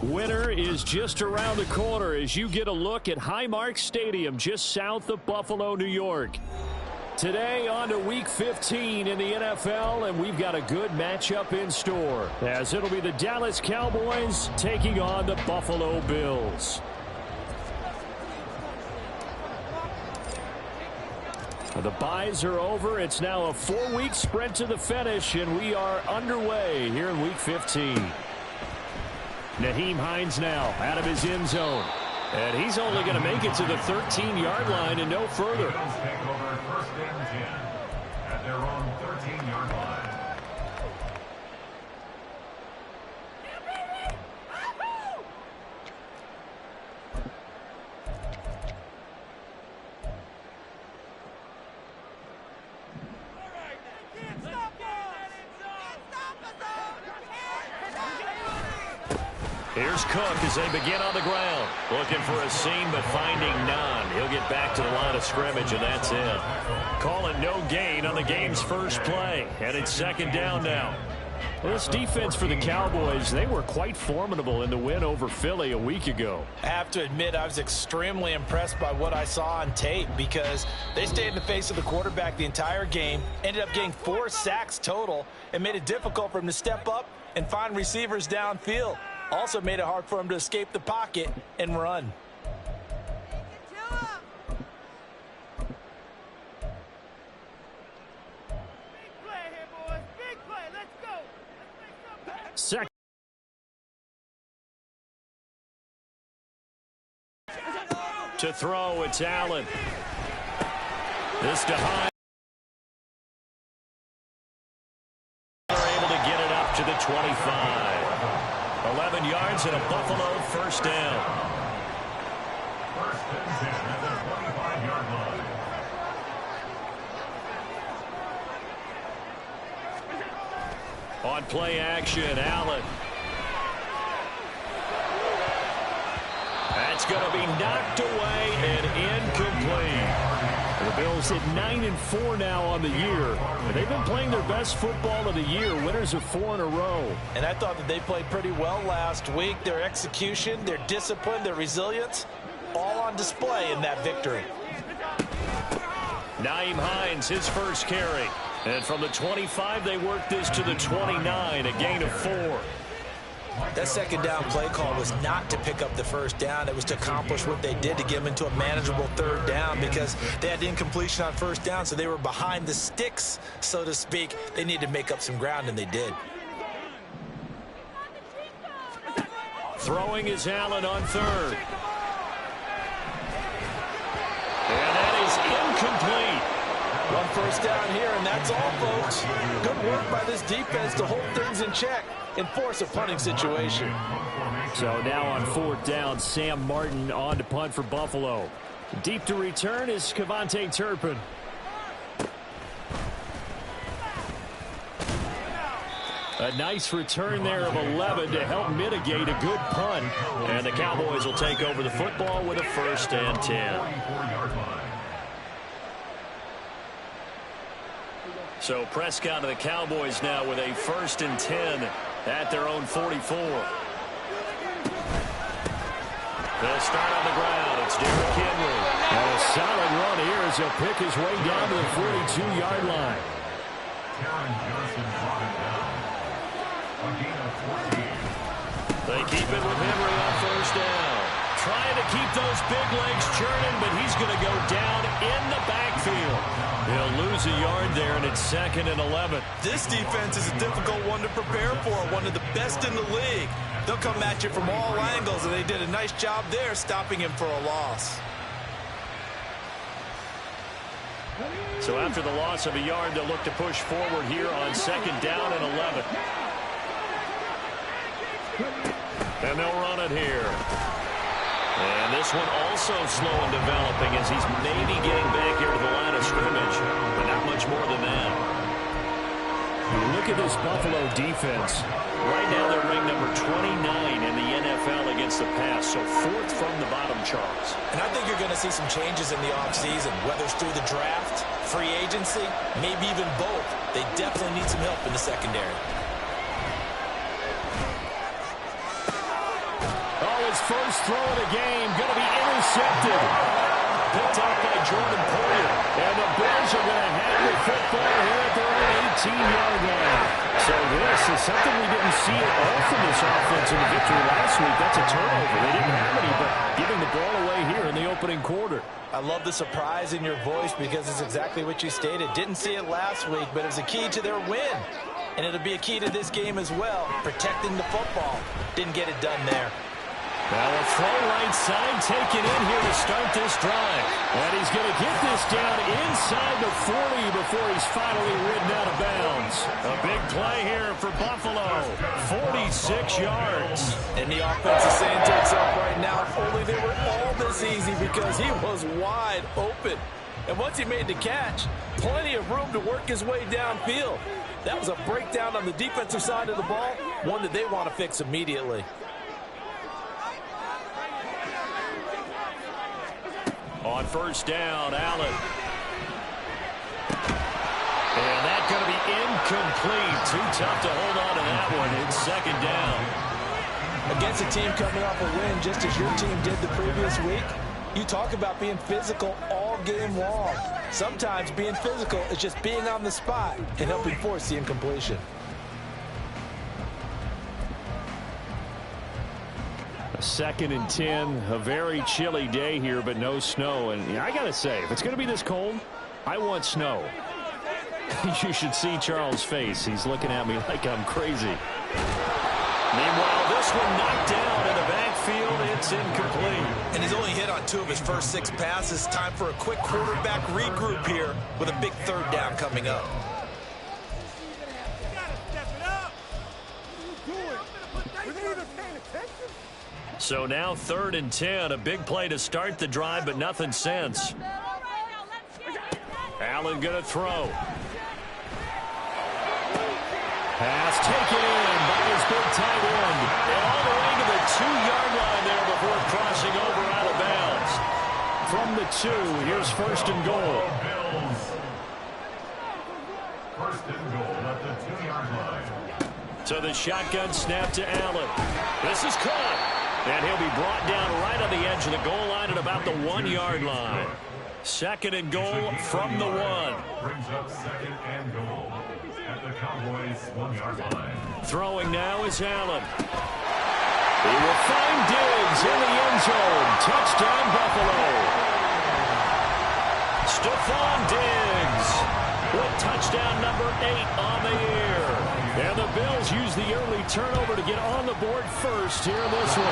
Winter is just around the corner as you get a look at Highmark Stadium just south of Buffalo, New York. Today on to Week 15 in the NFL, and we've got a good matchup in store as it'll be the Dallas Cowboys taking on the Buffalo Bills. The byes are over. It's now a 4-week sprint to the finish, and we are underway here in Week 15. Naheem Hines now out of his end zone. And he's only going to make it to the 13-yard line and no further. Take over first and 10 at their own 13-yard line. Here's Cook as they begin on the ground. Looking for a seam, but finding none. He'll get back to the line of scrimmage, and that's it. Calling no gain on the game's first play. And it's second down now. Well, this defense for the Cowboys, they were quite formidable in the win over Philly a week ago. I have to admit, I was extremely impressed by what I saw on tape because they stayed in the face of the quarterback the entire game, ended up getting 4 sacks total, and made it difficult for him to step up and find receivers downfield. Also made it hard for him to escape the pocket and run. Second. To throw, it's Allen. This to Hines. They're able to get it up to the 25. 11 yards and a Buffalo first down. First and 10 at the 25-yard line. On play action, Allen. That's going to be knocked away and incomplete. The Bills hit 9-4 now on the year. They've been playing their best football of the year. Winners of 4 in a row. And I thought that they played pretty well last week. Their execution, their discipline, their resilience, all on display in that victory. Naheem Hines, his first carry. And from the 25, they work this to the 29, a gain of 4. That second down play call was not to pick up the first down. It was to accomplish what they did to get them into a manageable third down because they had incompletion on first down, so they were behind the sticks, so to speak. They needed to make up some ground, and they did. Throwing is Allen on third. And that is incomplete. One first down here, and that's all, folks. Good work by this defense to hold things in check and force a punting situation. So now on fourth down, Sam Martin on to punt for Buffalo. Deep to return is Kevontae Turpin. A nice return there of 11 to help mitigate a good punt. And the Cowboys will take over the football with a first and 10. So Prescott of the Cowboys now with a first and 10 at their own 44. They'll start on the ground. It's Derrick Henry. And a solid run here as he'll pick his way down to the 42-yard line. They keep it with Henry on first down. Trying to keep those big legs churning, but he's going to go down in the backfield. He'll lose a yard there, and it's second and 11. This defense is a difficult one to prepare for, one of the best in the league. They'll come at you from all angles, and they did a nice job there stopping him for a loss. So after the loss of a yard, they'll look to push forward here on second down and 11. And they'll run it here. And this one also slow in developing as he's maybe getting back here to the line of scrimmage, but not much more than that. Look at this Buffalo defense. Right now they're ranked number 29 in the NFL against the pass, so 4th from the bottom charts. And I think you're going to see some changes in the offseason, whether it's through the draft, free agency, maybe even both. They definitely need some help in the secondary. his first throw of the game. Going to be intercepted. Picked up by Jordan Poyer. And the Bills are going to have the football here at their own 18-yard line. So this is something we didn't see at all from this offense in the victory last week. That's a turnover. They didn't have any, but giving the ball away here in the opening quarter. I love the surprise in your voice because it's exactly what you stated. Didn't see it last week, but it was a key to their win. And it'll be a key to this game as well, protecting the football. Didn't get it done there. Now a throw right side taken in here to start this drive. And he's going to get this down inside the 40 before he's finally ridden out of bounds. A big play here for Buffalo. 46 yards. And the offense is saying to itself right now, if only they were all this easy, because he was wide open. And once he made the catch, plenty of room to work his way downfield. That was a breakdown on the defensive side of the ball, one that they want to fix immediately. On first down, Allen. And that's going to be incomplete. Too tough to hold on to that one. It's second down. Against a team coming off a win just as your team did the previous week, you talk about being physical all game long. Sometimes being physical is just being on the spot and helping force the incompletion. A 2nd and 10, a very chilly day here, but no snow. And I got to say, if it's going to be this cold, I want snow. You should see Charles' face. He's looking at me like I'm crazy. Meanwhile, this one knocked down in the backfield. It's incomplete. And he's only hit on 2 of his first 6 passes. Time for a quick quarterback regroup here with a big 3rd down coming up. So now 3rd and 10, a big play to start the drive, but nothing since. Allen going to throw. Pass taken in by his big tight end. And all the way to the 2-yard line there before crossing over out of bounds. From the 2, here's 1st and goal. First and goal at the 2-yard line. So the shotgun snap to Allen. This is caught. And he'll be brought down right on the edge of the goal line at about the 1-yard line. 2nd and goal from the 1. Brings up 2nd and goal at the Cowboys' 1-yard line. Throwing now is Allen. He will find Diggs in the end zone. Touchdown, Buffalo. Stephon Diggs with touchdown number 8 on the year. And the Bills use the early turnover to get on the board first here in this one.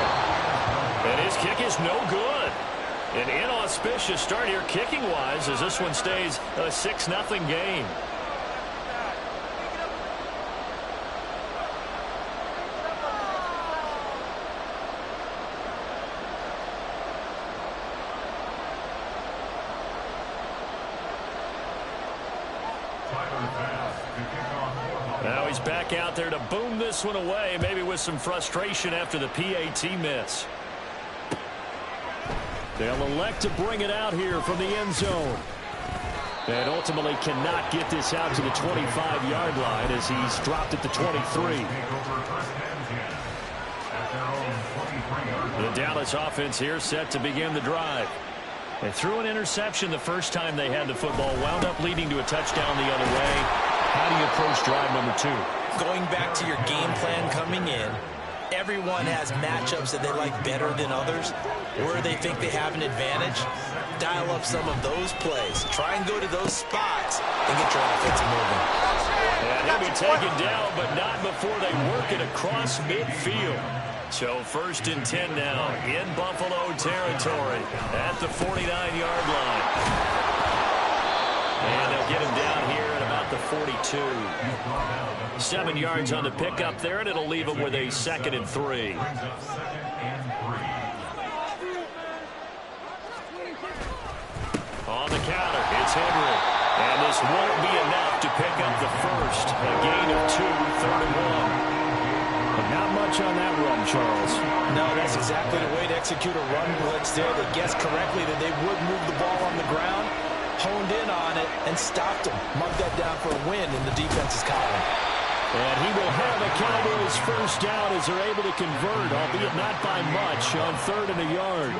And his kick is no good. An inauspicious start here kicking-wise as this one stays a 6-0 game. Now he's back out there to boom this one away, maybe with some frustration after the PAT miss. They'll elect to bring it out here from the end zone. And ultimately cannot get this out to the 25-yard line as he's dropped at the 23. The Dallas offense here set to begin the drive. They threw an interception the first time they had the football, wound up leading to a touchdown the other way. How do you approach drive number 2? Going back to your game plan coming in, everyone has matchups that they like better than others, where they think they have an advantage. Dial up some of those plays. Try and go to those spots and get your offense moving. And he'll be taken down, but not before they work it across midfield. So 1st and 10 now in Buffalo territory at the 49-yard line. And they'll get him down here at about the 42. 7 yards on the pickup there, and it'll leave him with a 2nd and 3. On the counter, it's Henry. And this won't be enough to pick up the first. A gain of 2, 3rd and 1. But not much on that run, Charles. No, that's exactly the way to execute a run blitz there. They guessed correctly that they would move the ball on the ground, honed in on it, and stopped them. Marked that down for a win in the defense's column. And he will have a Cowboys first down as they're able to convert, albeit not by much, on 3rd and a yard.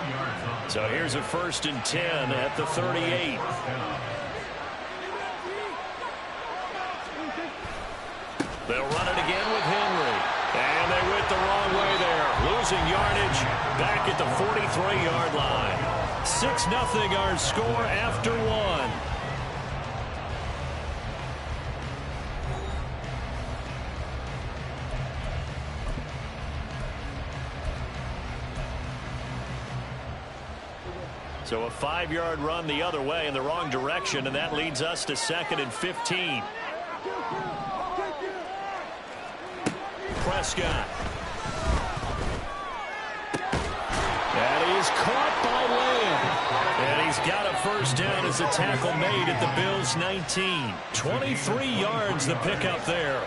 So here's a 1st and 10 at the 38. They'll run it again with Henry. And they went the wrong way there. Losing yardage back at the 43-yard line. 6-0 our score after 1. So a 5-yard run the other way in the wrong direction, and that leads us to 2nd and 15. Prescott. And he is caught by Lamb. And he's got a first down as a tackle made at the Bills' 19. 23 yards the pickup there.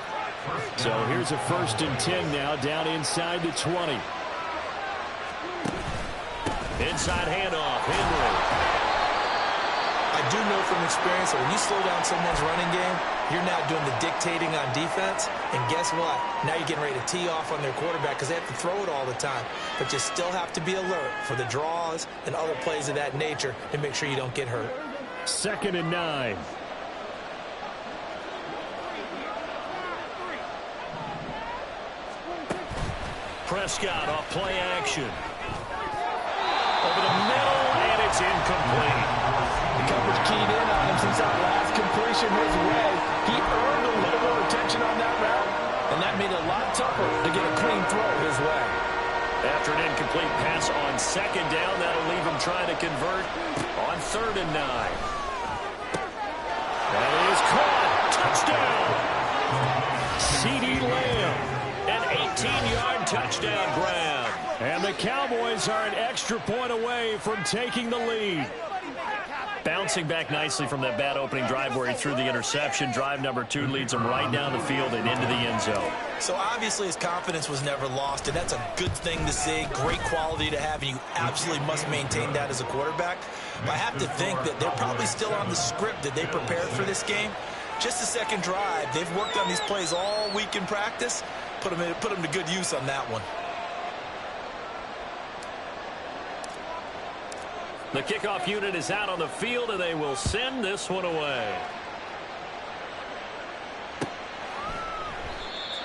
So here's a 1st and 10 now down inside the 20. Inside handoff, Henry. I do know from experience that when you slow down someone's running game, you're now doing the dictating on defense. And guess what? Now you're getting ready to tee off on their quarterback because they have to throw it all the time. But you still have to be alert for the draws and other plays of that nature to make sure you don't get hurt. 2nd and 9. Prescott off play action. Over the middle, and it's incomplete. The coverage keyed in on him since that last completion his way. He earned a little more attention on that route, and that made it a lot tougher to get a clean throw his way. After an incomplete pass on 2nd down, that'll leave him trying to convert on 3rd and 9. That is caught. Touchdown. CeeDee Lamb. An 18-yard touchdown grab. And the Cowboys are an extra point away from taking the lead. Bouncing back nicely from that bad opening drive where he threw the interception. Drive number 2 leads him right down the field and into the end zone. So obviously his confidence was never lost, and that's a good thing to see. Great quality to have, and you absolutely must maintain that as a quarterback. But I have to think that they're probably still on the script that they prepared for this game. Just the second drive. They've worked on these plays all week in practice. Put them to good use on that one. The kickoff unit is out on the field, and they will send this one away.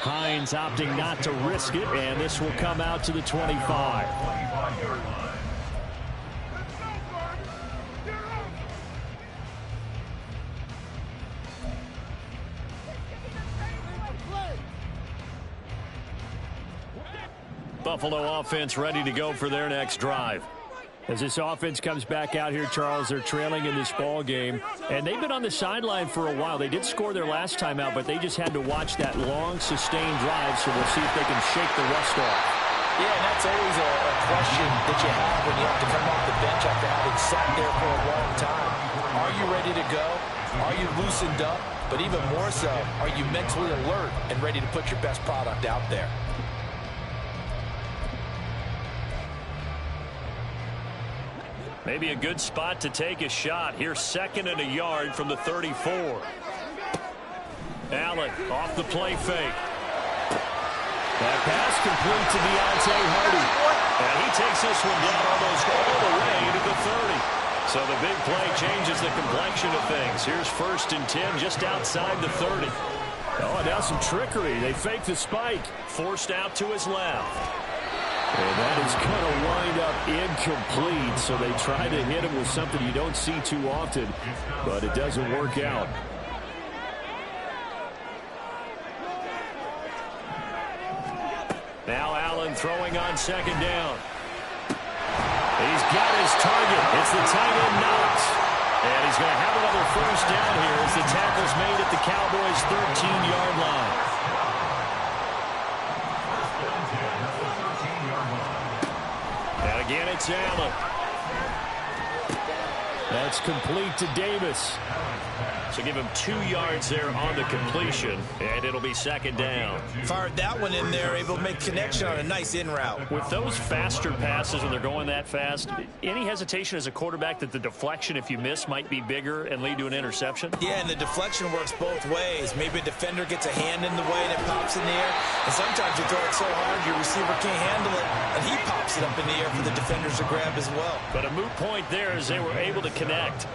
Hines opting not to risk it, and this will come out to the 25. Buffalo offense ready to go for their next drive. As this offense comes back out here, Charles, they're trailing in this ball game. And they've been on the sideline for a while. They did score their last time out, but they just had to watch that long, sustained drive, so we'll see if they can shake the rust off. Yeah, and that's always a question that you have when you have to come off the bench after having sat there for a long time. Are you ready to go? Are you loosened up? But even more so, are you mentally alert and ready to put your best product out there? Maybe a good spot to take a shot. Here's 2nd and a yard from the 34. Allen off the play fake. That pass complete to Deontay Hardy. And he takes this one down almost all the way to the 30. So the big play changes the complexion of things. Here's 1st and 10 just outside the 30. Oh, now some trickery. They fake the spike. Forced out to his left. And that is going to wind up incomplete, so they try to hit him with something you don't see too often, but it doesn't work out. Now Allen throwing on 2nd down. He's got his target. It's the tight end Knox. And he's going to have another first down here as the tackle's made at the Cowboys' 13-yard line. And again, it's Allen. That's complete to Davis. So give him 2 yards there on the completion, and it'll be second down. Fired that one in there, able to make connection on a nice in route. With those faster passes when they're going that fast, any hesitation as a quarterback that the deflection, if you miss, might be bigger and lead to an interception? Yeah, and the deflection works both ways. Maybe a defender gets a hand in the way and it pops in the air, and sometimes you throw it so hard your receiver can't handle it, and he pops it up in the air for the defenders to grab as well. But a moot point there as they were able to connect.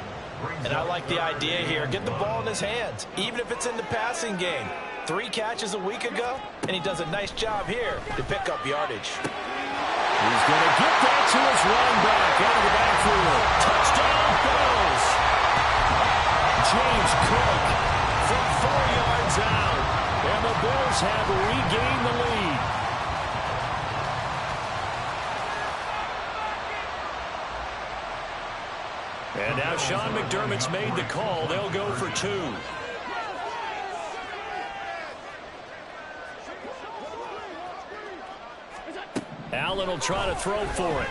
And I like the idea here. Get the ball in his hands, even if it's in the passing game. 3 catches a week ago, and he does a nice job here to pick up yardage. He's going to get that to his running back out of the backfield. Touchdown, Bills. James Cook from 4 yards out, and the Bills have regained the lead. And now Sean McDermott's made the call. They'll go for 2. Allen will try to throw for it.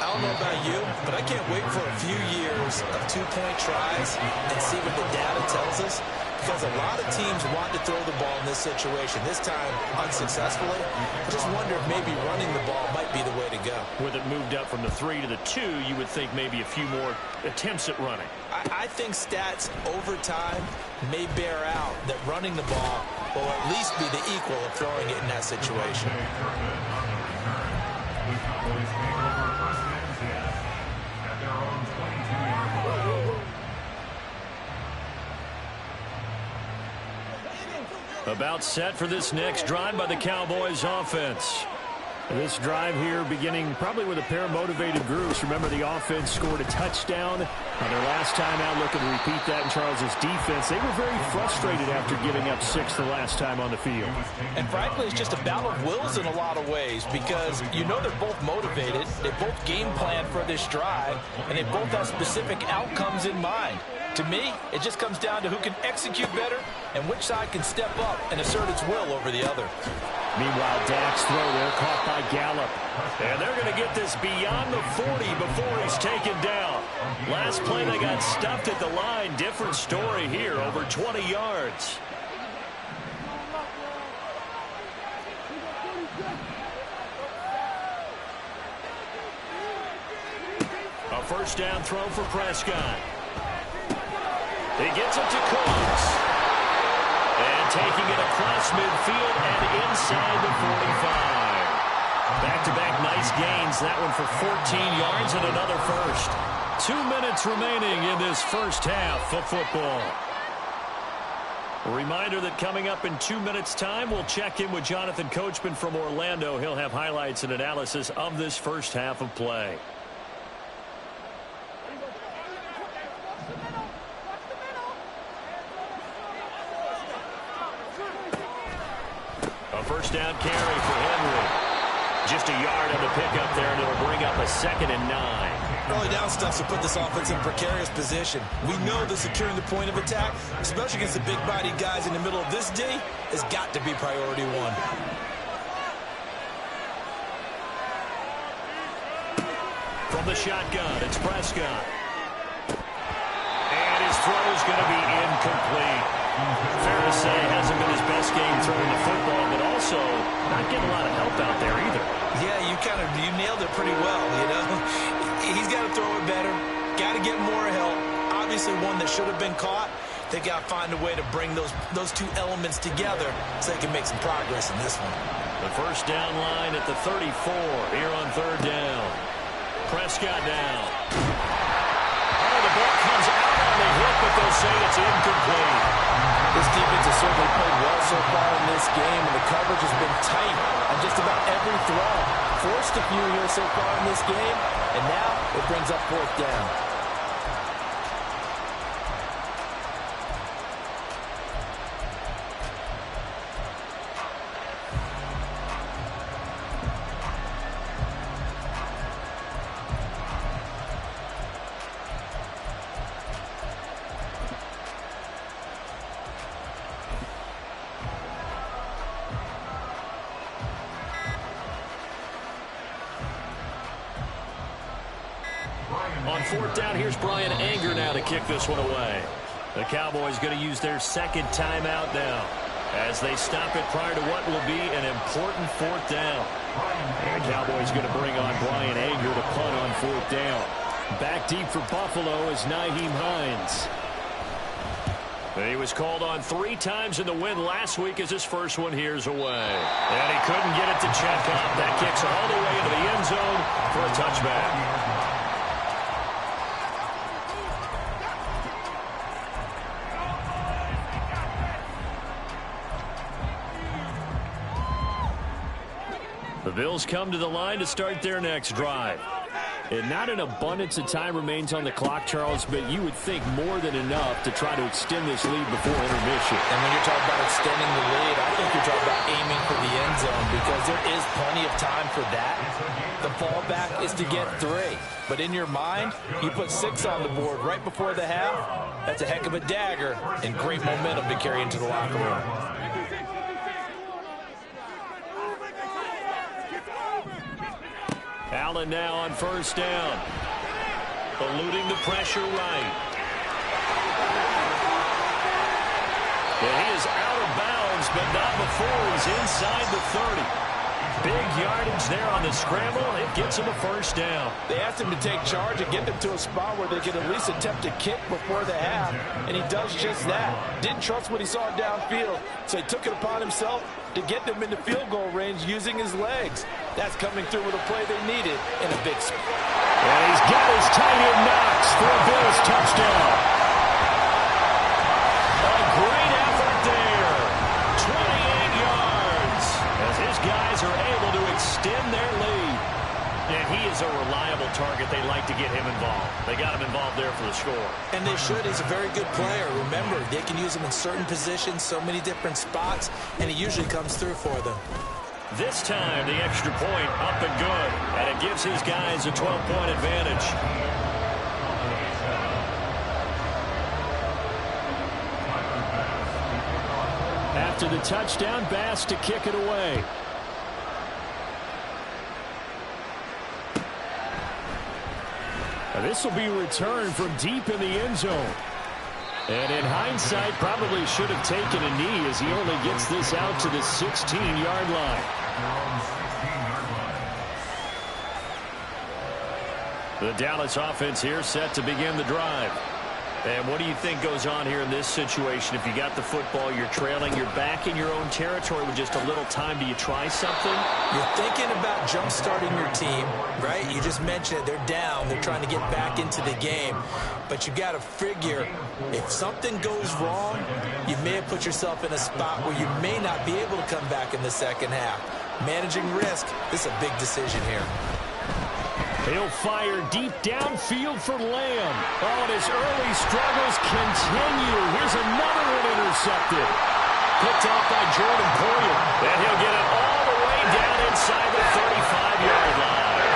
I don't know about you, but I can't wait for a few years of 2-point tries and see what the data tells us, because a lot of teams want to throw the ball in this situation. This time, unsuccessfully. I just wonder if maybe running the ball might be the way to go. With it moved up from the 3 to the 2, you would think maybe a few more attempts at running. I think stats over time may bear out that running the ball will at least be the equal of throwing it in that situation. About set for this next drive by the Cowboys offense. This drive here beginning probably with a pair of motivated groups. Remember, the offense scored a touchdown on their last time out, looking to repeat that in Charles's defense. They were very frustrated after giving up 6 the last time on the field. And frankly, it's just a battle of wills in a lot of ways, because you know they're both motivated, they both game plan for this drive, and they both have specific outcomes in mind. To me, it just comes down to who can execute better and which side can step up and assert its will over the other. Meanwhile, Dak's throw there caught by Gallup. And they're going to get this beyond the 40 before he's taken down. Last play, they got stuffed at the line. Different story here, over 20 yards. A first down throw for Prescott. He gets it to Cooks. And taking it across midfield and inside the 45. Back-to-back nice gains. That one for 14 yards and another first. 2 minutes remaining in this first half of football. A reminder that coming up in 2 minutes' time, we'll check in with Jonathan Coachman from Orlando. He'll have highlights and analysis of this first half of play. A first down carry for Henry. Just a yard on the pickup there, and it'll bring up a 2nd and 9. Early down stuff to put this offense in a precarious position. We know that securing the point of attack, especially against the big-bodied guys in the middle of this D, has got to be priority 1. From the shotgun, it's Prescott. And his throw is going to be incomplete. Fair to say, hasn't been his best game throwing the football, but also not getting a lot of help out there either. Yeah, you nailed it pretty well, you know. He's got to throw it better, got to get more help. Obviously one that should have been caught. They got to find a way to bring those 2 elements together so they can make some progress in this one. The first down line at the 34 here on 3rd down. Prescott down. Oh, the ball comes out on the hit, but they'll say it's incomplete. This defense has certainly played well so far in this game, and the coverage has been tight on just about every throw. Forced a few here so far in this game, and now it brings up 4th down. Ryan On fourth down, here's Brian Anger now to kick this one away. The Cowboys going to use their second timeout now as they stop it prior to what will be an important fourth down. And the Cowboys going to bring on Brian Anger to punt on fourth down. Back deep for Buffalo is Nyheim Hines. He was called on 3 times in the win last week as his first one here's away. And he couldn't get it to check up. That kicks all the way into the end zone for a touchback. The Bills come to the line to start their next drive. And not an abundance of time remains on the clock, Charles, but you would think more than enough to try to extend this lead before intermission. And when you're talking about extending the lead, I think you're talking about aiming for the end zone because there is plenty of time for that. The fallback is to get 3. But in your mind, you put 6 on the board right before the half. That's a heck of a dagger and great momentum to carry into the locker room. Allen now on first down. Eluding the pressure right. And he is out of bounds, but not before he's inside the 30. Big yardage there on the scramble. It gets him a first down. They asked him to take charge and get them to a spot where they could at least attempt to kick before the half, and he does just that. Didn't trust what he saw downfield, so he took it upon himself to get them into field goal range using his legs. That's coming through with a play they needed in a big spot. And he's got his tight end Knox for a Bills touchdown. A great effort there. 28 yards as his guys are able to extend their lead. And he is a reliable target. They like to get him involved. They got him involved there for the score. And they should. He's a very good player. Remember, they can use him in certain positions, so many different spots, and he usually comes through for them. This time, the extra point up and good. And it gives his guys a 12-point advantage. After the touchdown, Bass to kick it away. This will be returned from deep in the end zone. And in hindsight, probably should have taken a knee as he only gets this out to the 16-yard line. The Dallas offense here set to begin the drive. And what do you think goes on here in this situation? If you got the football, you're trailing, you're back in your own territory with just a little time. Do you try something? You're thinking about jump-starting your team, right? You just mentioned it. They're down. They're trying to get back into the game. But you got to figure, if something goes wrong, you may have put yourself in a spot where you may not be able to come back in the second half. Managing risk, this is a big decision here. He'll fire deep downfield for Lamb. Oh, and his early struggles continue. Here's another one intercepted. Picked off by Jordan Poyer. And he'll get it all the way down inside the 35-yard line.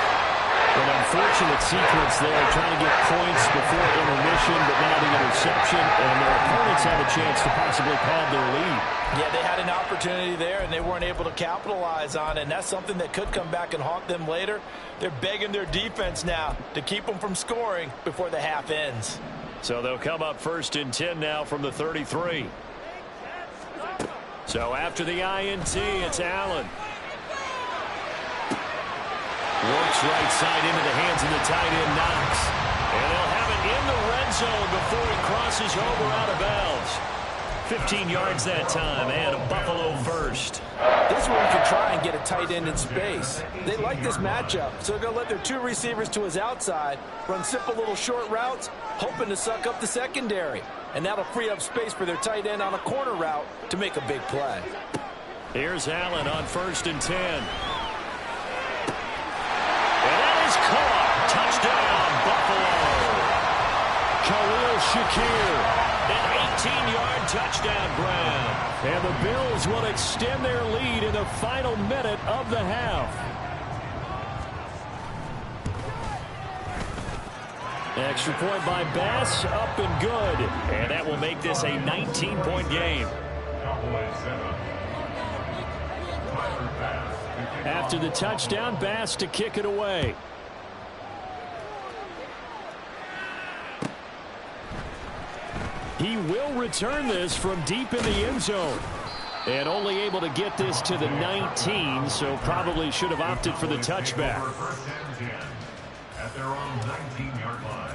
An unfortunate sequence there, trying to get points before intermission, but now the interception, and their opponents have a chance to possibly pad their lead. Yeah, they had an opportunity there, and they weren't able to capitalize on it, and that's something that could come back and haunt them later. They're begging their defense now to keep them from scoring before the half ends. So they'll come up first and 10 now from the 33. So after the INT, it's Allen. Works right side into the hands of the tight end Knox. And they'll have it in the red zone before he crosses over out of bounds. 15 yards that time, and a Buffalo first. This one could try and get a tight end in space. They like this matchup, so they're going to let their 2 receivers to his outside run simple little short routes, hoping to suck up the secondary. And that'll free up space for their tight end on a corner route to make a big play. Here's Allen on first and 10. And that is caught. Touchdown, Buffalo. Khalil Shakir. An 18-yard touchdown grab. And the Bills will extend their lead in the final minute of the half. Extra point by Bass, up and good. And that will make this a 19-point game. After the touchdown, Bass to kick it away. He will return this from deep in the end zone. And only able to get this to the 19, so probably should have opted for the touchback. First and 10 at their own 19-yard line.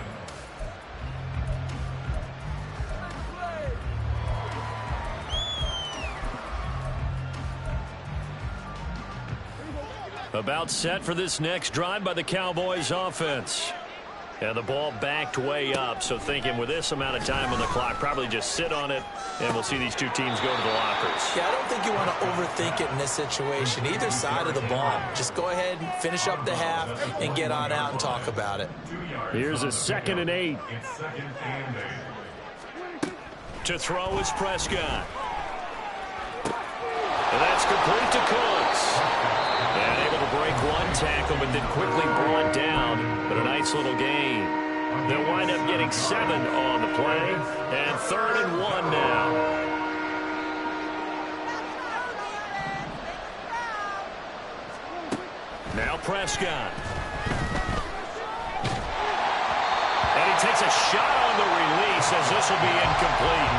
About set for this next drive by the Cowboys offense. And the ball backed way up, so thinking with this amount of time on the clock, probably just sit on it, and we'll see these two teams go to the lockers. Yeah, I don't think you want to overthink it in this situation. Either side of the ball. Just go ahead and finish up the half and get on out and talk about it. Here's a 2nd and 8. It's 2nd and 8. To throw is Prescott. And that's complete to Cooks. And able to break one tackle, but then quickly brought down. But a nice little gain. They'll wind up getting 7 on the play. And 3rd and 1 now. Now Prescott. And he takes a shot on the release as this will be incomplete.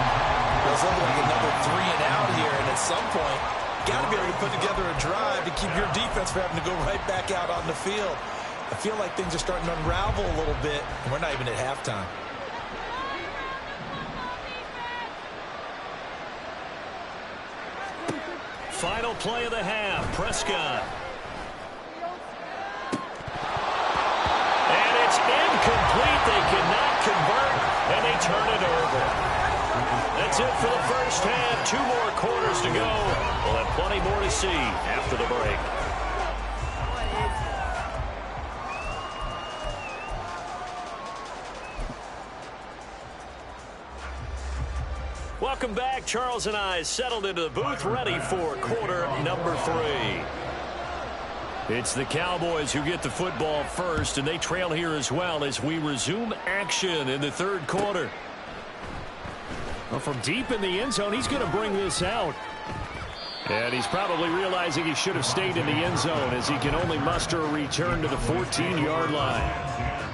There's looking like another 3 and out here, and at some point, got to be able to put together a drive to keep your defense from having to go right back out on the field. I feel like things are starting to unravel a little bit, and we're not even at halftime. Final play of the half, Prescott. And it's incomplete. They cannot convert, and they turn it over. That's it for the first half. 2 more quarters to go. We'll have plenty more to see after the break. Welcome back. Charles and I settled into the booth ready for quarter number 3. It's the Cowboys who get the football first, and they trail here as well as we resume action in the 3rd quarter. Well, from deep in the end zone, he's going to bring this out. And he's probably realizing he should have stayed in the end zone as he can only muster a return to the 14-yard line.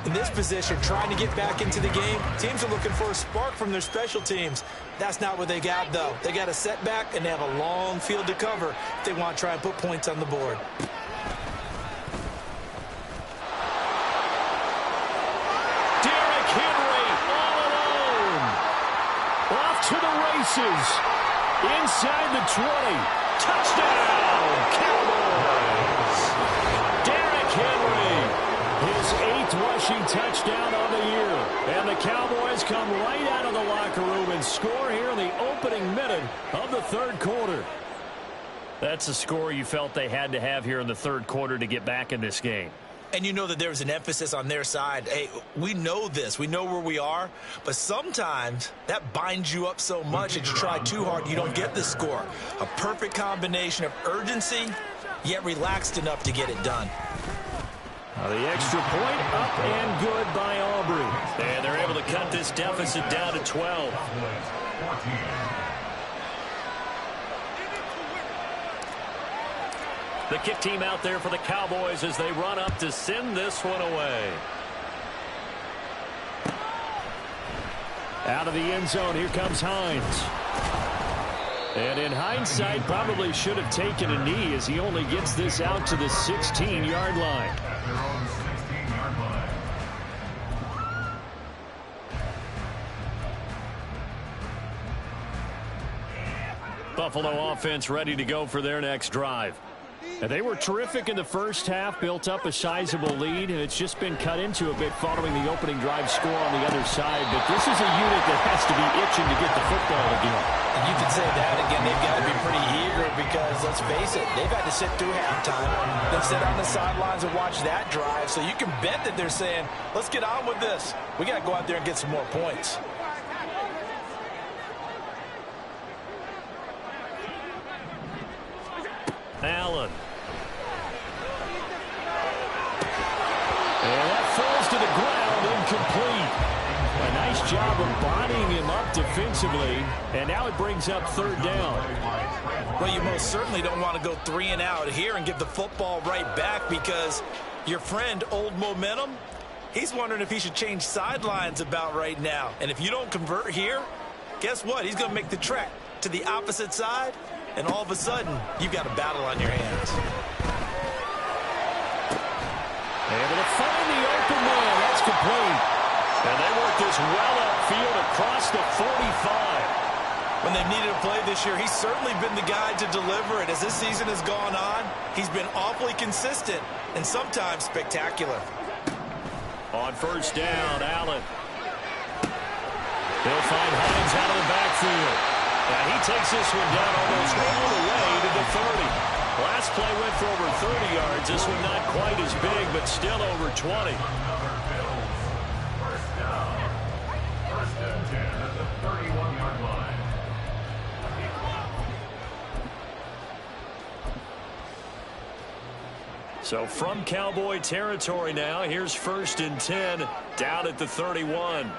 In this position, trying to get back into the game, teams are looking for a spark from their special teams. That's not what they got, though. They got a setback, and they have a long field to cover if they want to try and put points on the board. Derrick Henry all alone. Off to the races. Inside the 20. Touchdown, Cowboys! Derrick Henry. His 8th rushing touchdown on the year. And the Cowboys come right out of the locker room and score here in the opening minute of the 3rd quarter. That's a score you felt they had to have here in the 3rd quarter to get back in this game. And you know that there was an emphasis on their side. Hey, we know this. We know where we are. But sometimes that binds you up so much that you try too hard, you don't get the score. A perfect combination of urgency, yet relaxed enough to get it done. The extra point up and good by Aubrey. And they're able to cut this deficit down to 12. 14. The kick team out there for the Cowboys as they run up to send this one away. Out of the end zone, here comes Hines. And in hindsight, probably should have taken a knee as he only gets this out to the 16-yard line. At their own 16-yard line. Buffalo offense ready to go for their next drive. And they were terrific in the first half, built up a sizable lead, and it's just been cut into a bit following the opening drive score on the other side. But this is a unit that has to be itching to get the football again. You can say that again. They've got to be pretty eager because, let's face it, they've had to sit through halftime, then sit on the sidelines and watch that drive. So you can bet that they're saying, let's get on with this. We got to go out there and get some more points. Allen. And that falls to the ground, incomplete. A nice job of bodying him up defensively, and now it brings up 3rd down. Well, you most certainly don't want to go 3 and out here and give the football right back because your friend, Old Momentum, he's wondering if he should change sidelines about right now. And if you don't convert here, guess what? He's going to make the trek to the opposite side, and all of a sudden, you've got a battle on your hands. Able to find the open man. That's complete. And they work this well upfield across the 45. When they've needed a play this year, he's certainly been the guy to deliver it. As this season has gone on, he's been awfully consistent and sometimes spectacular. On first down, Allen. They'll find Hines out of the backfield. And he takes this one down almost all the way to the 30. Last play went for over 30 yards. This one not quite as big, but still over 20. First down. First and 10 at the 31-yard line. So from Cowboy territory now, here's first and 10 down at the 31.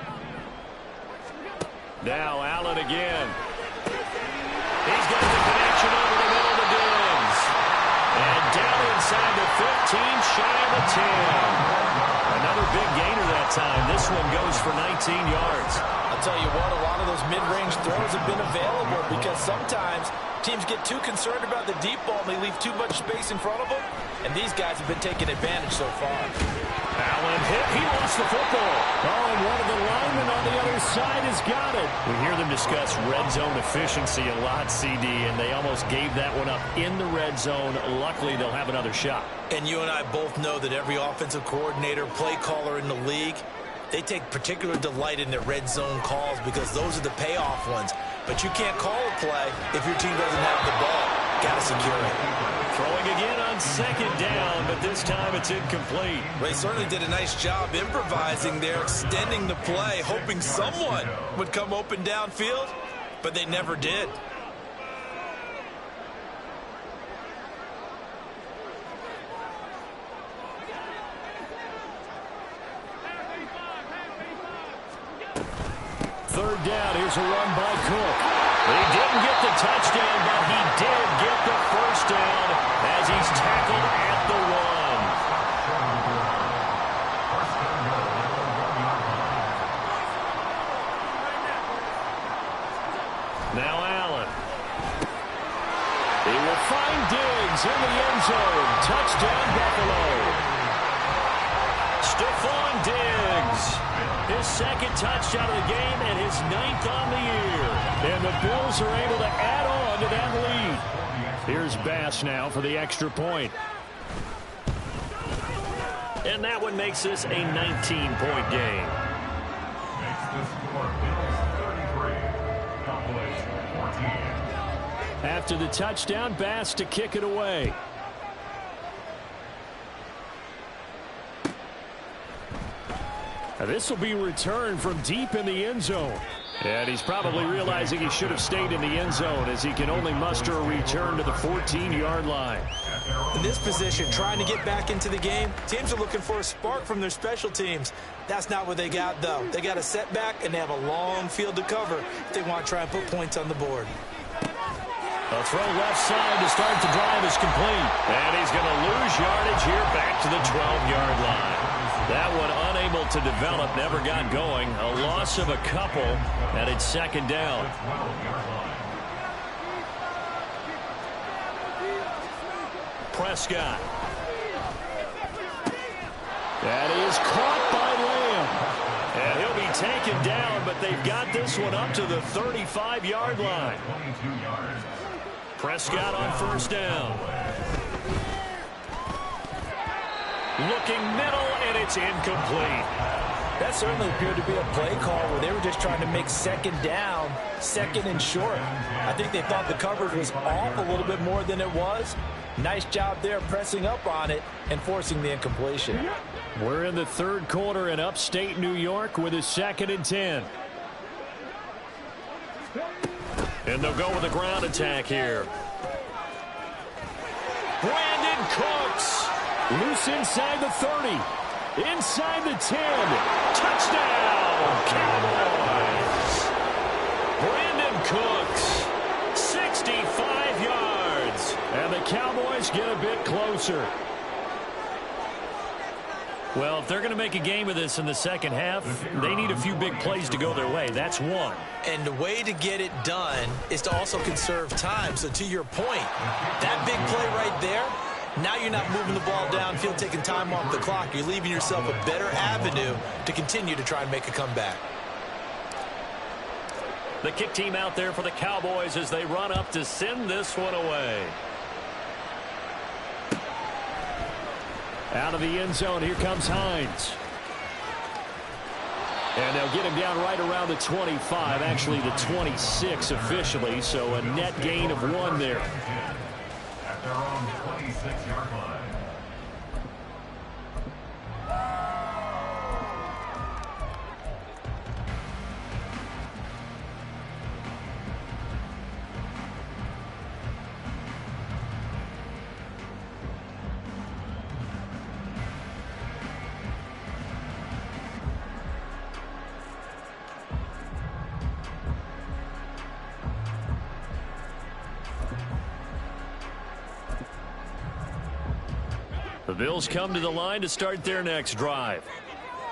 Now Allen again. He's got the connection over the middle to Diggs. And down inside the 15, shy of the 10. Another big gainer that time. This one goes for 19 yards. I'll tell you what, a lot of those mid-range throws have been available because sometimes teams get too concerned about the deep ball and they leave too much space in front of them. And these guys have been taking advantage so far. Allen hit. He lost the football. Oh, and one of the linemen on the other side has got it. We hear them discuss red zone efficiency a lot, CD, and they almost gave that one up in the red zone. Luckily, they'll have another shot. And you and I both know that every offensive coordinator, play caller in the league, they take particular delight in their red zone calls because those are the payoff ones. But you can't call a play if your team doesn't have the ball. Got to secure it. Throwing again on second down, but this time it's incomplete. They certainly did a nice job improvising there, extending the play, hoping someone would come open downfield, but they never did. Third down, here's a run by Cook. He didn't get the touchdown, but he did get the first down as he's tackled at the 1. Now Allen. He will find Diggs in the end zone. Touchdown, Buffalo. Stephon Diggs. His second touchdown of the game and his 9th on the year. And the Bills are able to add on to that lead. Here's Bass now for the extra point. And that one makes this a 19-point game. Makes the score Bills 33, Cowboys 14. After the touchdown, Bass to kick it away. This will be returned from deep in the end zone. And he's probably realizing he should have stayed in the end zone as he can only muster a return to the 14-yard line. In this position, trying to get back into the game, teams are looking for a spark from their special teams. That's not what they got, though. They got a setback, and they have a long field to cover if they want to try and put points on the board. A throw left side to start the drive is complete. And he's going to lose yardage here back to the 12-yard line. That one unable to develop, never got going. A loss of a couple, and it's second down. Prescott. That is caught by Lamb. And he'll be taken down, but they've got this one up to the 35-yard line. Prescott on first down. Looking middle, and it's incomplete. That certainly appeared to be a play call where they were just trying to make second down, second and short. I think they thought the coverage was off a little bit more than it was. Nice job there pressing up on it and forcing the incompletion. We're in the third quarter in upstate New York with a 2nd and 10. And they'll go with a ground attack here. Brandon Cooks. Loose inside the 30. Inside the 10. Touchdown, Cowboys. Brandon Cooks, 65 yards. And the Cowboys get a bit closer. Well, if they're going to make a game of this in the second half, they need a few big plays to go their way. That's one. And the way to get it done is to also conserve time. So to your point, that big play right there, now you're not moving the ball downfield, taking time off the clock. You're leaving yourself a better avenue to continue to try and make a comeback. The kick team out there for the Cowboys as they run up to send this one away. Out of the end zone, here comes Hines. And they'll get him down right around the 25, actually the 26 officially, so a net gain of 1 there. At their own 26-yard line. The Bills come to the line to start their next drive.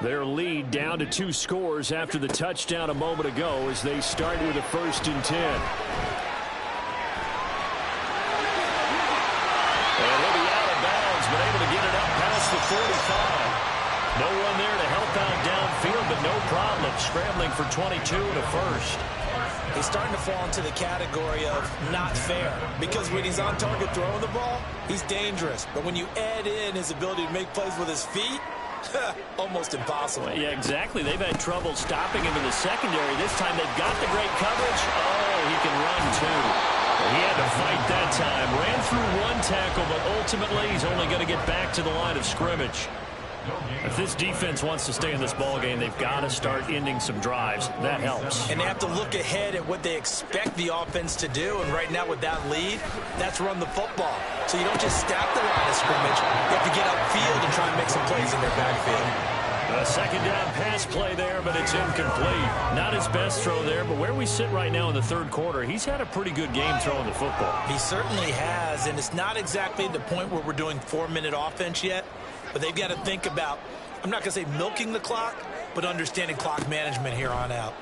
Their lead down to 2 scores after the touchdown a moment ago as they start with a 1st and 10. And they'll be out of bounds, but able to get it up past the 45. No one there to help out downfield, but no problem. Scrambling for 22 and a 1st. He's starting to fall into the category of not fair, because when he's on target throwing the ball, he's dangerous. But when you add in his ability to make plays with his feet, almost impossible. Well, yeah, exactly. They've had trouble stopping him in the secondary. This time they've got the great coverage. Oh, he can run too. He had to fight that time. Ran through 1 tackle, but ultimately he's only going to get back to the line of scrimmage. If this defense wants to stay in this ballgame, they've got to start ending some drives. That helps. And they have to look ahead at what they expect the offense to do. And right now with that lead, that's run the football. So you don't just stack the line of scrimmage. You have to get upfield and try and make some plays in their backfield. A 2nd down pass play there, but it's incomplete. Not his best throw there, but where we sit right now in the 3rd quarter, he's had a pretty good game throwing the football. He certainly has, and it's not exactly the point where we're doing 4-minute offense yet. But they've got to think about, I'm not going to say milking the clock, but understanding clock management here on out.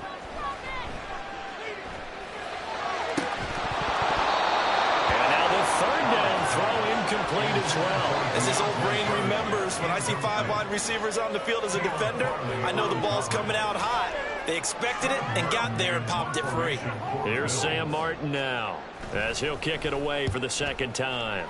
And now the 3rd down throw incomplete as well. As this old brain remembers, when I see 5 wide receivers on the field as a defender, I know the ball's coming out high. They expected it and got there and popped it free. Here's Sam Martin now as he'll kick it away for the 2nd time.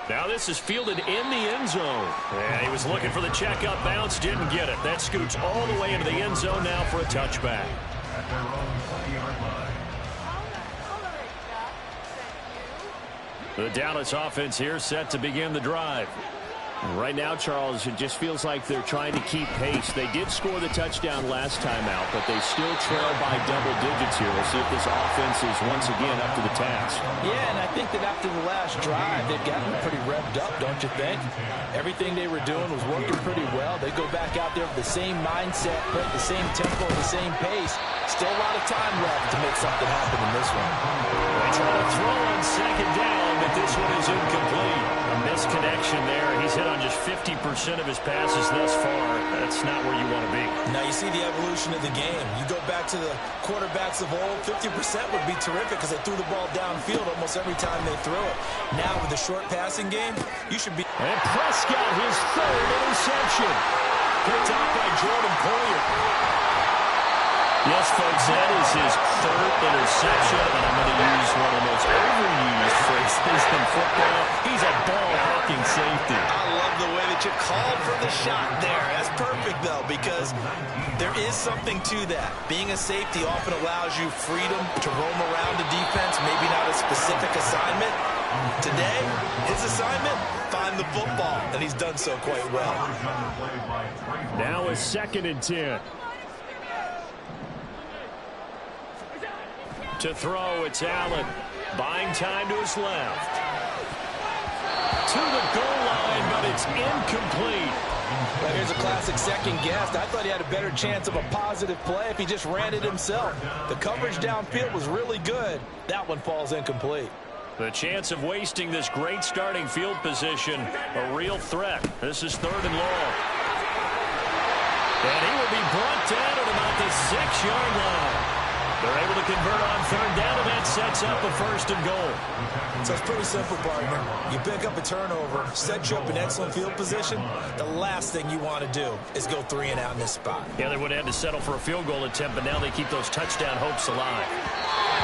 Now this is fielded in the end zone. And he was looking for the checkup bounce, didn't get it. That scoots all the way into the end zone now for a touchback. At their own 20-yard line. The Dallas offense here set to begin the drive. Right now, Charles, it just feels like they're trying to keep pace. They did score the touchdown last time out, but they still trail by double digits here. We'll see if this offense is once again up to the task. Yeah, and I think that after the last drive, they've gotten pretty revved up, don't you think? Everything they were doing was working pretty well. They go back out there with the same mindset, put the same tempo, the same pace. Still a lot of time left to make something happen in this one. They try to throw on 2nd down, but this one is incomplete. A misconnection there. He's hit on just 50% of his passes thus far. That's not where you want to be. Now you see the evolution of the game. You go back to the quarterbacks of old, 50% would be terrific because they threw the ball downfield almost every time they threw it. Now with the short passing game, you should be... And Prescott, his 3rd interception. Picked off by Jordan Poyer. Yes, folks, that is his 3rd interception, and I'm going to use one of the most overused phrases in football. He's a ball-hawking safety. I love the way that you called for the shot there. That's perfect, though, because there is something to that. Being a safety often allows you freedom to roam around the defense, maybe not a specific assignment. Today, his assignment, find the football, and he's done so quite well. Now a 2nd and 10. To throw, it's Allen. Buying time to his left. To the goal line, but it's incomplete. Well, here's a classic second guess. I thought he had a better chance of a positive play if he just ran it himself. The coverage downfield was really good. That one falls incomplete. The chance of wasting this great starting field position, a real threat. This is 3rd and long. And he will be brought down at about the 6-yard line. They're able to convert on 3rd down, and that sets up a 1st and goal. So it's pretty simple, partner. You pick up a turnover, set you up in excellent field position. The last thing you want to do is go 3 and out in this spot. Yeah, they would have had to settle for a field goal attempt, but now they keep those touchdown hopes alive.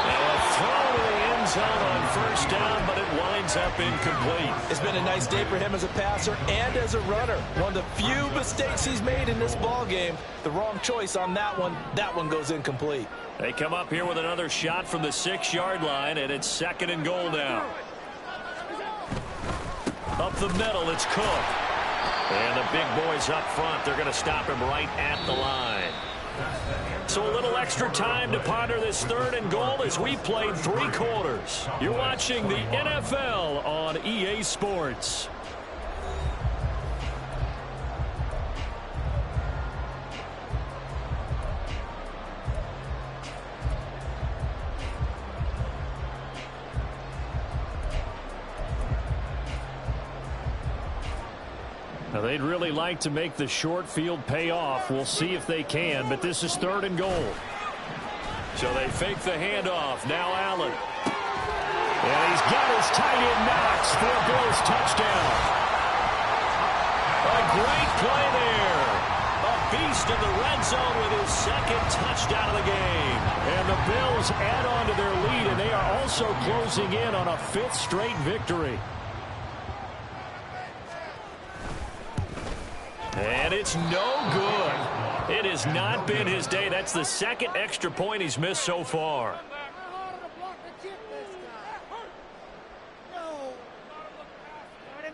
Now a throw to the end zone on 1st down, but it winds up incomplete. It's been a nice day for him as a passer and as a runner. One of the few mistakes he's made in this ball game. The wrong choice on that one. That one goes incomplete. They come up here with another shot from the 6-yard line, and it's 2nd and goal now. Up the middle, it's Cook. And the big boys up front, they're going to stop him right at the line. So a little extra time to ponder this 3rd and goal as we played 3 quarters. You're watching the NFL on EA Sports. Now, they'd really like to make the short field pay off. We'll see if they can, but this is 3rd and goal. So they fake the handoff. Now Allen. And he's got his tight end Knox for a Bills touchdown. A great play there. A beast in the red zone with his 2nd touchdown of the game. And the Bills add on to their lead, and they are also closing in on a 5th straight victory. And it's no good. It has not been his day. That's the 2nd extra point he's missed so far.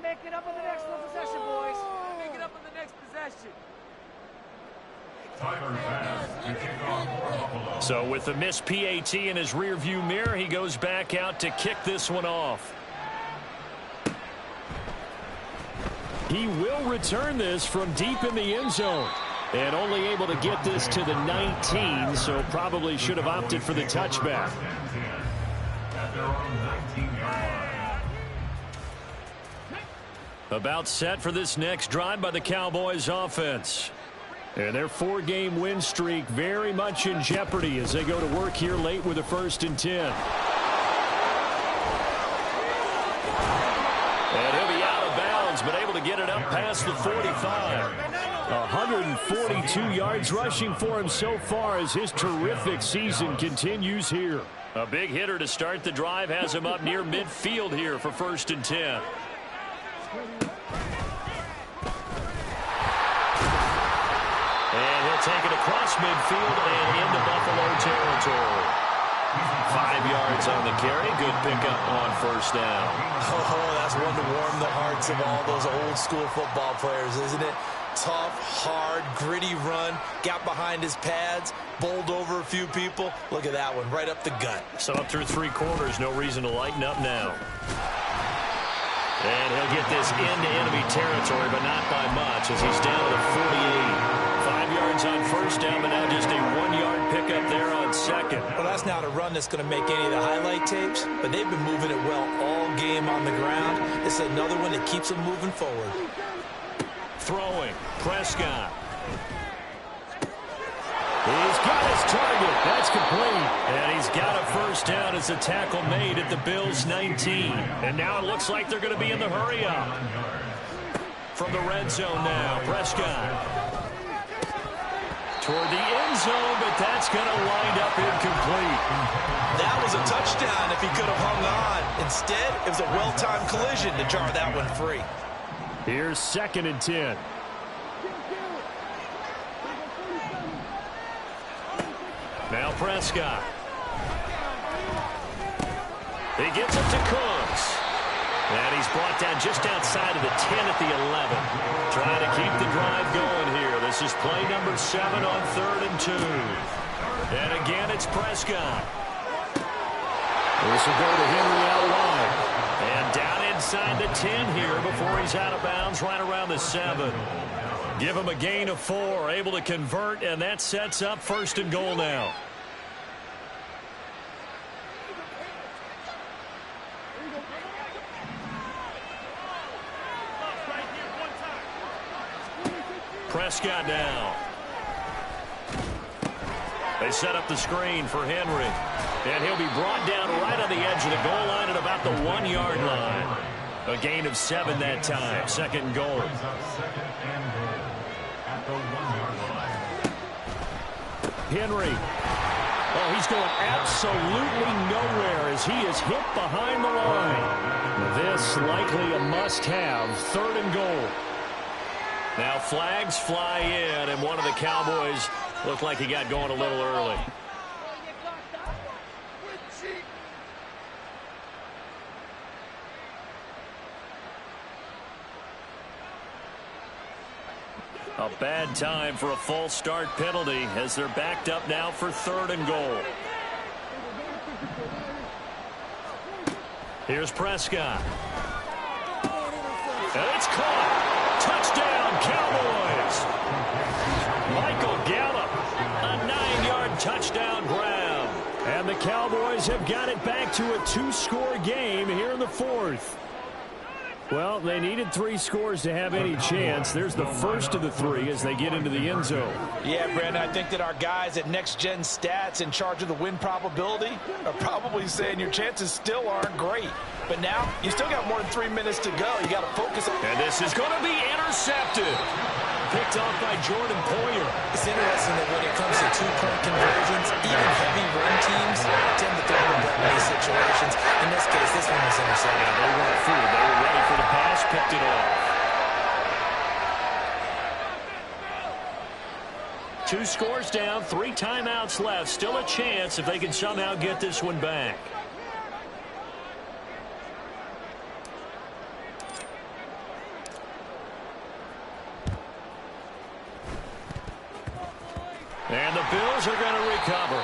Make it up on the next possession, boys. Make it up on the next possession. So with the missed PAT in his rearview mirror, he goes back out to kick this one off. He will return this from deep in the end zone. And only able to get this to the 19, so probably should have opted for the touchback. About set for this next drive by the Cowboys offense. And their 4-game win streak very much in jeopardy as they go to work here late with a 1st and 10. And he'll be out of bounds, but able to get it up past the 45. 142 yards rushing for him so far as his terrific season continues here. A big hitter to start the drive has him up near midfield here for 1st and 10. And he'll take it across midfield and into Buffalo territory. 5 yards on the carry. Good pickup on 1st down. Oh, that's one to warm the hearts of all those old school football players, isn't it? Tough, hard, gritty run. Got behind his pads, bowled over a few people. Look at that one, right up the gut. So up through 3 quarters, no reason to lighten up now. And he'll get this into enemy territory, but not by much as he's down to the 48. 5 yards on 1st down, but now just a 1-yard pickup there on 2nd. Well, that's not a run that's going to make any of the highlight tapes, but they've been moving it well all game on the ground. It's another one that keeps them moving forward. Throwing, Prescott. He's got his target. That's complete. And he's got a 1st down as a tackle made at the Bills' 19. And now it looks like they're going to be in the hurry-up. From the red zone now, Prescott. Toward the end zone, but that's going to wind up incomplete. That was a touchdown if he could have hung on. Instead, it was a well-timed collision to jar that one free. Here's 2nd and 10. Now Prescott. He gets it to Cooks. And he's brought down just outside of the 10 at the 11. Trying to keep the drive going here. This is play number 7 on 3rd and 2. And again, it's Prescott. This will go to Henry out wide. And down inside the 10 here before he's out of bounds right around the 7. Give him a gain of 4, able to convert, and that sets up 1st and goal now. Prescott now. They set up the screen for Henry. And he'll be brought down right on the edge of the goal line at about the 1-yard line. A gain of 7 that time. Second and goal. Henry. Oh, he's going absolutely nowhere as he is hit behind the line. This likely a must-have. Third and goal. Now flags fly in, and one of the Cowboys looked like he got going a little early. A bad time for a false start penalty as they're backed up now for third and goal. Here's Prescott. And it's caught. Touchdown, Cowboys. Michael Gallup, a 9-yard touchdown grab. And the Cowboys have got it back to a 2-score game here in the fourth. Well, they needed 3 scores to have any chance. There's the first of the 3 as they get into the end zone. Yeah, Brandon, I think that our guys at Next Gen Stats in charge of the win probability are probably saying your chances still aren't great. But now, you still got more than 3 minutes to go. You got to focus on. And this is going to be intercepted. Picked off by Jordan Poyer. It's interesting that when it comes to 2-point conversions, even heavy run teams tend to throw the ball in these situations. In this case, this one was intercepted. Yeah, they weren't fooled. They were ready for the pass, picked it off. 2 scores down, 3 timeouts left. Still a chance if they can somehow get this one back. And the Bills are going to recover.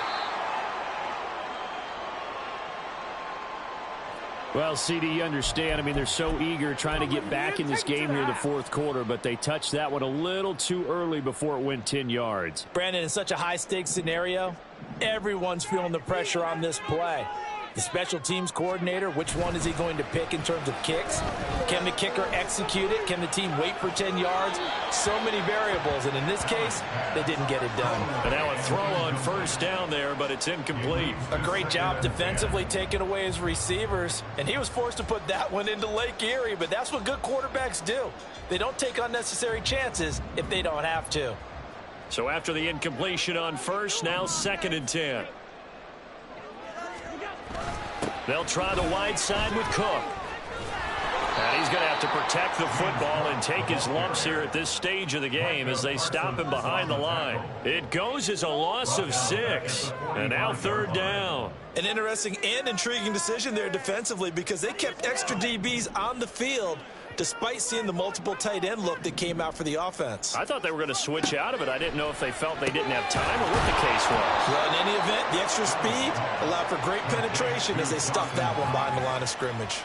Well, CD, you understand. I mean, they're so eager trying to get back in this game here in the fourth quarter, but they touched that one a little too early before it went 10 yards. Brandon, in such a high-stakes scenario, everyone's feeling the pressure on this play. The special teams coordinator, which one is he going to pick in terms of kicks? Can the kicker execute it? Can the team wait for 10 yards? So many variables, and in this case, they didn't get it done. And now a throw on first down there, but it's incomplete. A great job defensively taking away his receivers, and he was forced to put that one into Lake Erie, but that's what good quarterbacks do. They don't take unnecessary chances if they don't have to. So after the incompletion on first, now 2nd and 10. They'll try the wide side with Cook. And he's going to have to protect the football and take his lumps here at this stage of the game as they stop him behind the line. It goes as a loss of 6. And now 3rd down. An interesting and intriguing decision there defensively because they kept extra DBs on the field despite seeing the multiple tight end look that came out for the offense. I thought they were going to switch out of it. I didn't know if they felt they didn't have time or what the case was. Well, in any event, the extra speed allowed for great penetration as they stuffed that one behind the line of scrimmage.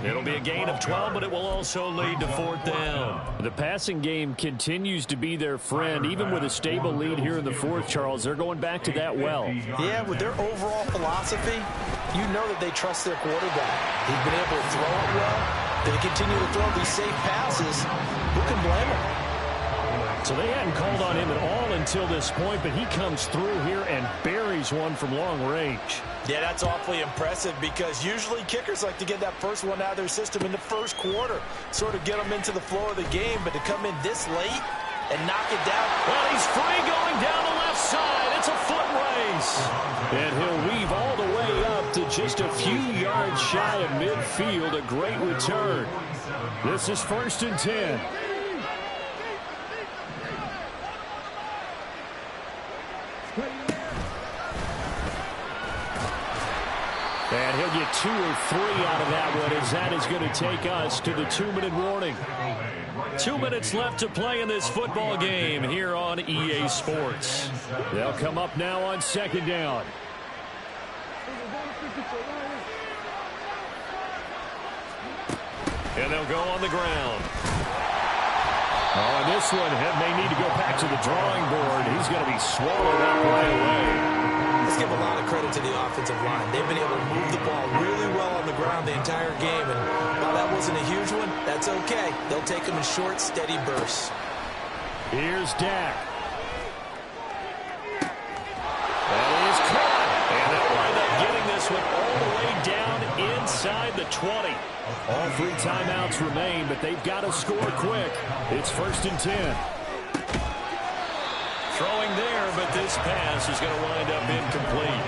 It'll be a gain of 12, but it will also lead to 4th down. The passing game continues to be their friend. Even with a stable lead here in the fourth, Charles, they're going back to that well. Yeah, with their overall philosophy, you know that they trust their quarterback. He's been able to throw it well. They continue to throw these safe passes. Who can blame them? So they hadn't called on him at all until this point, but he comes through here and buries one from long range. Yeah, that's awfully impressive because usually kickers like to get that first one out of their system in the first quarter, sort of get them into the flow of the game, but to come in this late and knock it down. Well, he's free going down the left side. It's a foot race. And he'll weave all the way up to just a few yards shy of midfield. A great return. This is 1st and 10. And he'll get 2 or 3 out of that one as that is going to take us to the 2-minute warning. 2 minutes left to play in this football game here on EA Sports. They'll come up now on 2nd down. And they'll go on the ground. Oh, and this one may need to go back to the drawing board. He's going to be swallowed up right away. Let's give a lot of credit to the offensive line. They've been able to move the ball really well on the ground the entire game. And while that wasn't a huge one, that's okay. They'll take them in short, steady bursts. Here's Dak. That is caught. And they'll wind up getting this one all the way down inside the 20. All 3 timeouts remain, but they've got to score quick. It's 1st and 10. Throwing there, but this pass is going to wind up incomplete.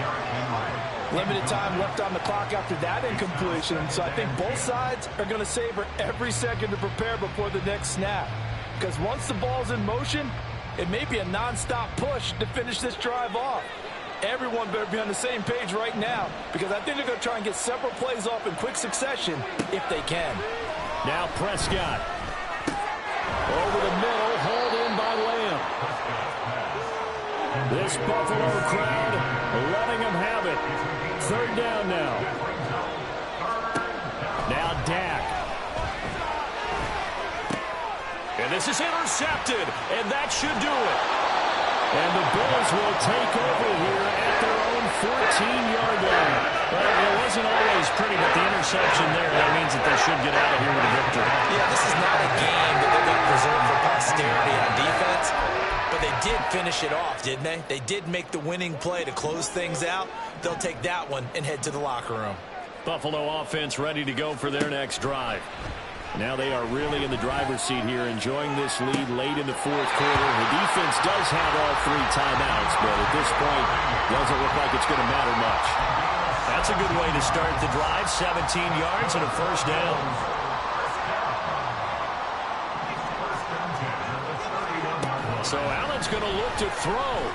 Limited time left on the clock after that incompletion, so I think both sides are going to savor every second to prepare before the next snap. Because once the ball's in motion, it may be a non-stop push to finish this drive off. Everyone better be on the same page right now, because I think they're going to try and get several plays off in quick succession if they can. Now Prescott. Over the middle, hauled in by Lamb. This Buffalo crowd letting them have it. 3rd down now. Now Dak. And this is intercepted, and that should do it. And the Bills will take over here at their own 14-yard line. Well, it wasn't always pretty, but the interception there, that means that they should get out of here with a victory. Yeah, this is not a game that they're going to preserve for posterity on defense, but they did finish it off, didn't they? They did make the winning play to close things out. They'll take that one and head to the locker room. Buffalo offense ready to go for their next drive. Now they are really in the driver's seat here, enjoying this lead late in the 4th quarter. The defense does have all 3 timeouts, but at this point, doesn't look like it's going to matter much. That's a good way to start the drive. 17 yards and a 1st down. So Allen's going to look to throw.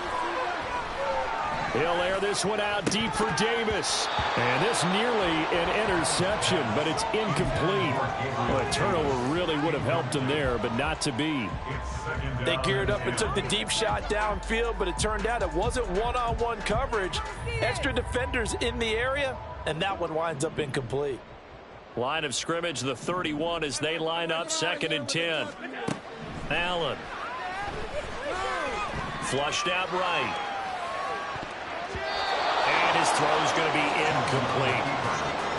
He'll air this one out deep for Davis. And this nearly an interception, but it's incomplete. Well, a turnover really would have helped him there, but not to be. They geared up and took the deep shot downfield, but it turned out it wasn't one-on-one coverage. Extra defenders in the area, and that one winds up incomplete. Line of scrimmage, the 31 as they line up, 2nd and 10. Allen. Flushed out right. And his throw's going to be incomplete.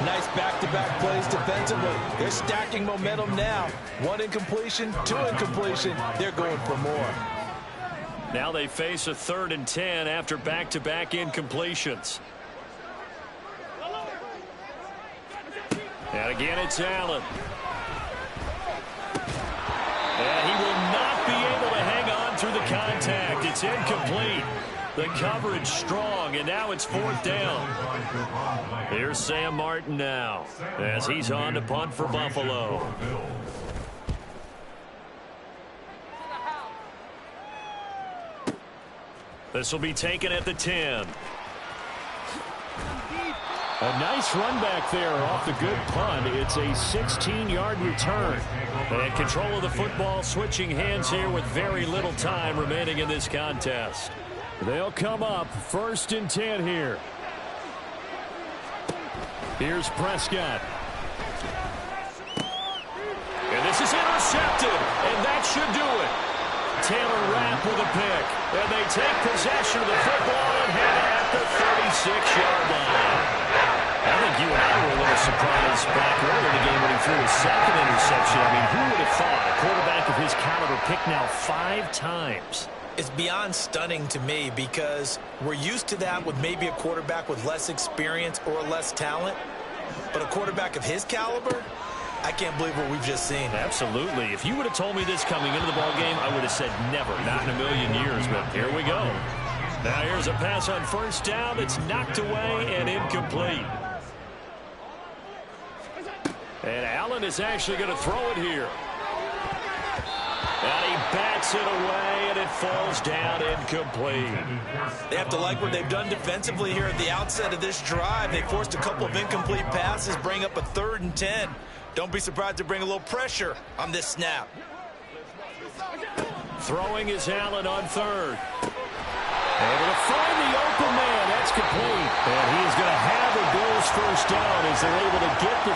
Nice back-to-back plays defensively. They're stacking momentum now. 1 incompletion, 2 incompletion. They're going for more. Now they face a 3rd and 10 after back-to-back incompletions. And again, it's Allen. And he will not be able to hang on through the contact. It's incomplete. The coverage strong, and now it's 4th down. Here's Sam Martin now as he's on to punt for Buffalo. This will be taken at the 10. A nice run back there off the good punt. It's a 16-yard return. And control of the football switching hands here with very little time remaining in this contest. They'll come up 1st and 10 here. Here's Prescott. And this is intercepted, and that should do it. Taylor Rapp with a pick, and they take possession of the football and head at the 36-yard line. I think you and I were a little surprised back early in the game when he threw his 2nd interception. I mean, who would have thought a quarterback of his caliber picked now 5 times? It's beyond stunning to me because we're used to that with maybe a quarterback with less experience or less talent. But a quarterback of his caliber, I can't believe what we've just seen. Absolutely. If you would have told me this coming into the ballgame, I would have said never, not in a million years. But here we go. Now here's a pass on 1st down. It's knocked away and incomplete. And Allen is actually going to throw it here. And he bats it away, and it falls down incomplete. They have to like what they've done defensively here at the outset of this drive. They forced a couple of incomplete passes, bring up a 3rd and 10. Don't be surprised to bring a little pressure on this snap. Throwing is Allen on 3rd. Able to find the open man. That's complete. And he is going to have the Bills 1st down as they're able to get the